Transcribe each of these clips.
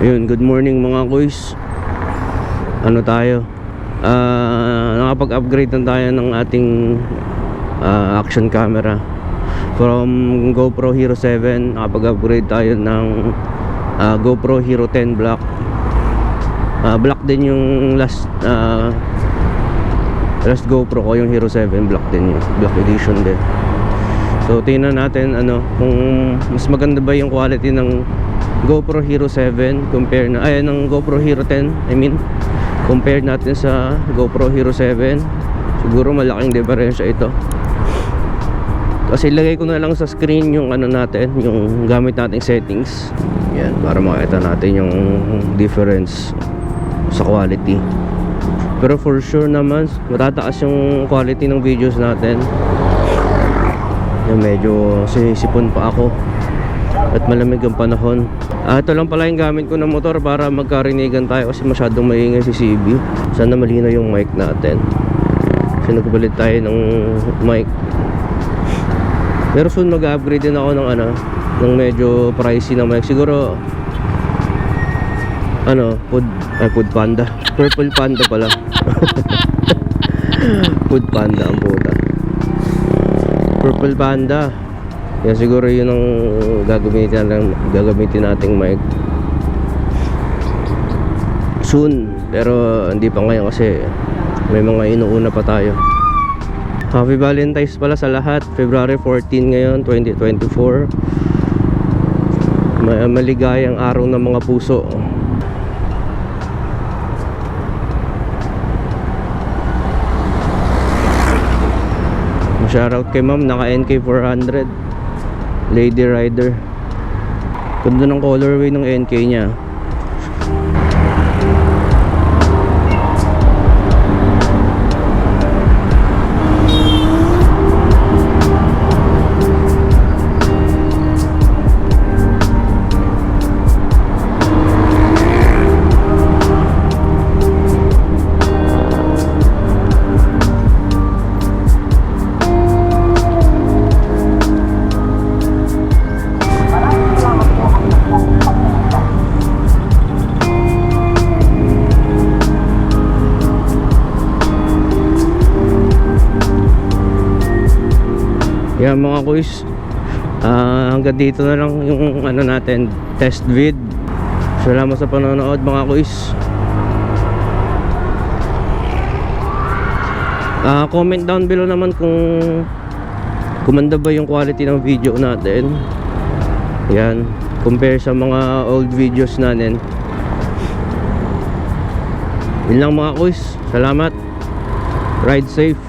Ayun, good morning mga kuys. Ano tayo? Nakapag-upgrade na tayo ng ating action camera. From GoPro Hero 7, nakapag-upgrade tayo ng GoPro Hero 10 Black. Black din yung last GoPro ko, yung Hero 7 Black din yun. Black edition din. So tingnan natin kung mas maganda ba yung quality ng GoPro Hero 7 ng GoPro Hero 10, compare natin sa GoPro Hero 7. Siguro malaking diferensya ito. Kasi ilagay ko na lang sa screen yung yung gamit nating settings. Yan, para makita natin yung difference sa quality. Pero for sure naman matataas yung quality ng videos natin. Yan, medyo sinisipon pa ako at malamig ang panahon. Ito lang pala yung gamit ko ng motor para magkarinigan tayo kasi masyadong maingay si CB. Sana malinaw yung mic natin. Kasi nagpalit tayo ng mic. Pero soon mag-upgrade din ako ng medyo pricey na mic. Siguro Food Panda. Purple Panda pala. Food Panda ang puta. Purple Panda. Yan, siguro yun ang gagamitin nating mic soon, pero hindi pa ngayon kasi may mga inuuna pa tayo. Happy Valentine's pala sa lahat. February 14 ngayon, 2024. Maligayang araw ng mga puso. Shoutout kay ma'am, naka NK 400 Lady Rider. Ganda ng colorway ng NK niya. Yan mga kuys, hanggang dito na lang yung natin test vid. Salamat sa panonood mga kuys. Comment down below naman kung gumanda ba yung quality ng video natin. Yan, compare sa mga old videos natin. Yun lang mga kuys. Salamat. Ride safe.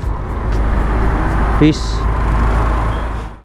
Peace.